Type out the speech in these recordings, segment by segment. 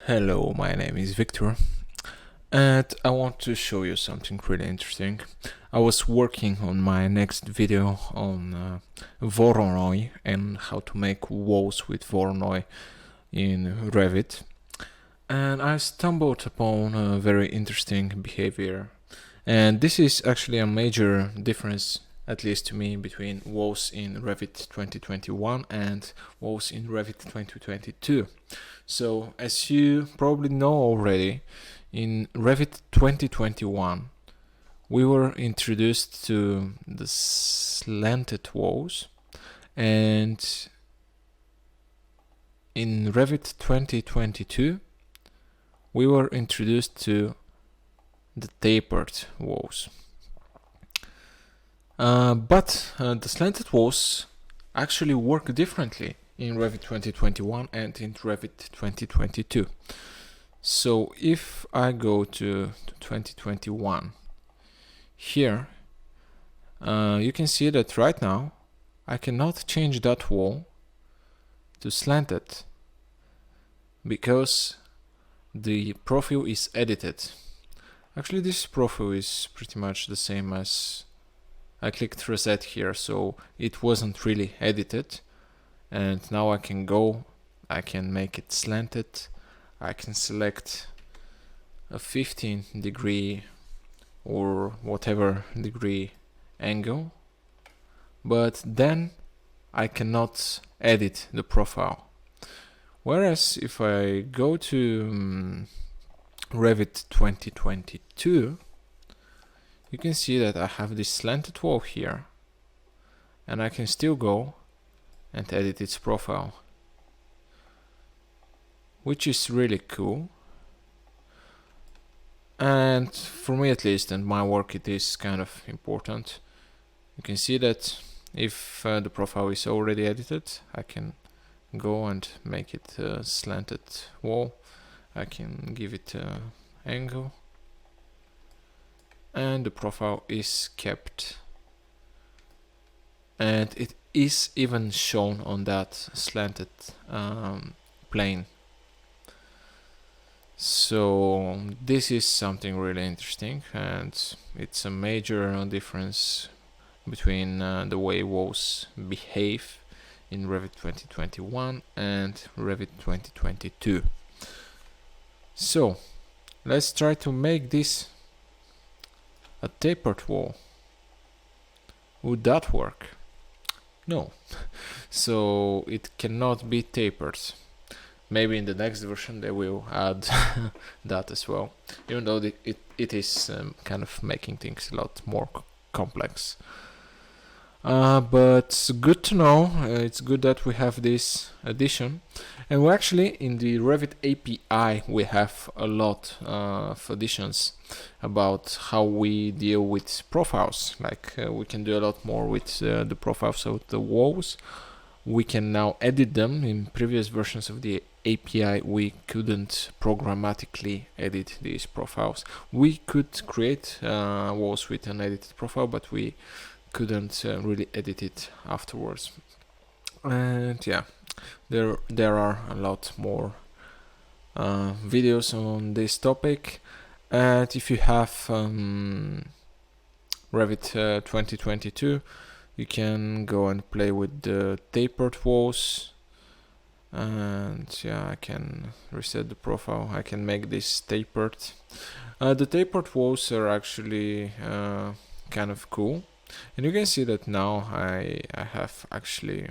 Hello, my name is Victor, and I want to show you something really interesting. I was working on my next video on Voronoi and how to make walls with Voronoi in Revit, and I stumbled upon a very interesting behavior. And this is actually a major difference, at least to me, between walls in Revit 2021 and walls in Revit 2022. So, as you probably know already, in Revit 2021, we were introduced to the slanted walls, and in Revit 2022, we were introduced to the tapered walls. But the slanted walls actually work differently in Revit 2021 and in Revit 2022. So if I go to 2021, here you can see that right now I cannot change that wall to slanted because the profile is edited. Actually, this profile is pretty much the same as I clicked reset here, so it wasn't really edited. And now I can go, I can make it slanted, I can select a 15-degree or whatever degree angle, but then I cannot edit the profile. Whereas if I go to Revit 2022, you can see that I have this slanted wall here, and I can still go and edit its profile, which is really cool. And for me at least, and my work, it is kind of important. You can see that if the profile is already edited, I can go and make it a slanted wall. I can give it an angle, and the profile is kept, and it is even shown on that slanted plane. So this is something really interesting, and it's a major difference between the way walls behave in Revit 2021 and Revit 2022. So let's try to make this a tapered wall. Would that work? No. So it cannot be tapered. Maybe in the next version they will add that as well, even though it is kind of making things a lot more complex. But good to know. It's good that we have this addition, and we actually in the Revit API we have a lot of additions about how we deal with profiles. Like we can do a lot more with the profiles of the walls. We can now edit them. In previous versions of the API we couldn't programmatically edit these profiles. We could create walls with an edited profile, but we couldn't really edit it afterwards. And yeah, there are a lot more videos on this topic, and if you have Revit 2022, you can go and play with the tapered walls. And yeah, I can reset the profile. I can make this tapered. The tapered walls are actually kind of cool. And you can see that now I have actually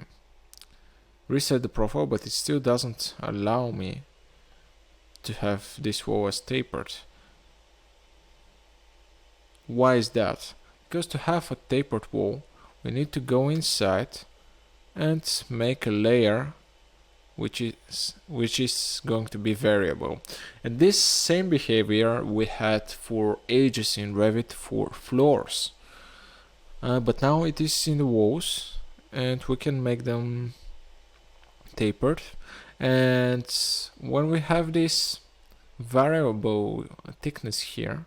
reset the profile, but it still doesn't allow me to have this wall as tapered. Why is that? Because to have a tapered wall, we need to go inside and make a layer which is going to be variable. And this same behavior we had for ages in Revit for floors. But now it is in the walls, and we can make them tapered. And when we have this variable thickness here,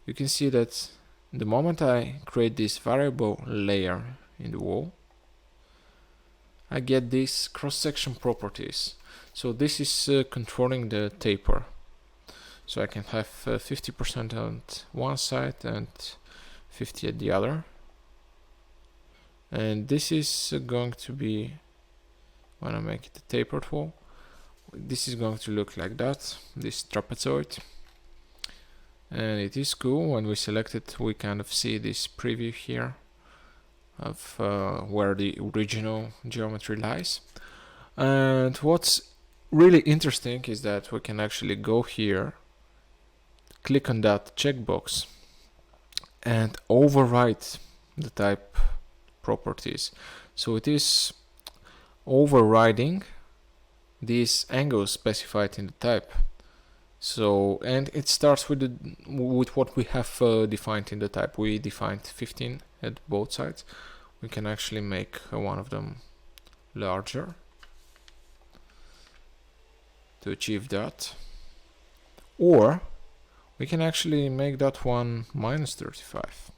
you can see that the moment I create this variable layer in the wall, I get these cross-section properties. So this is controlling the taper. So I can have 50% on one side and 50 at the other. And this is going to be, when I make it a tapered wall, this is going to look like that, this trapezoid. And it is cool. When we select it, we kind of see this preview here of where the original geometry lies. And what's really interesting is that we can actually go here, click on that checkbox, and override the type properties. So it is overriding these angles specified in the type. So, and it starts with what we have defined in the type. We defined 15 at both sides. We can actually make one of them larger to achieve that, or we can actually make that one minus 35,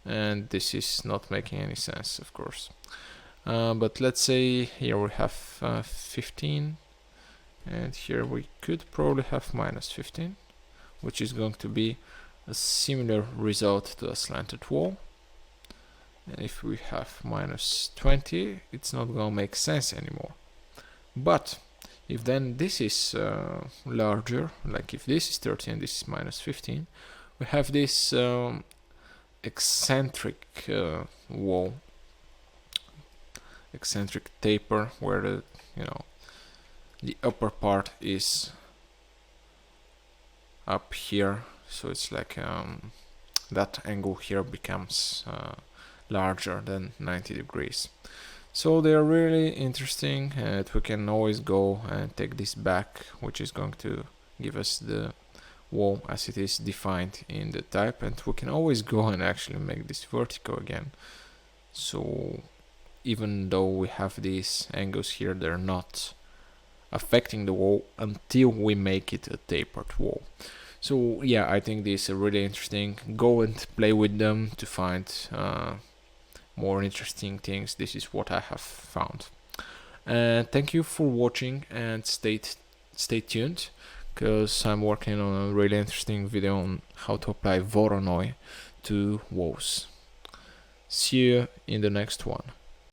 and this is not making any sense, of course. But let's say here we have 15, and here we could probably have minus 15, which is going to be a similar result to a slanted wall. And if we have minus 20, it's not going to make sense anymore. But if then this is larger, like if this is 30 and this is minus 15, we have this eccentric wall, eccentric taper, where the the upper part is up here, so it's like that angle here becomes larger than 90 degrees. So they are really interesting, and we can always go and take this back, which is going to give us the wall as it is defined in the type, and we can always go and actually make this vertical again. So even though we have these angles here, they're not affecting the wall until we make it a tapered wall. So yeah, I think these are really interesting. Go and play with them to find more interesting things. This is what I have found. Thank you for watching, and stay tuned, because I'm working on a really interesting video on how to apply Voronoi to walls. See you in the next one.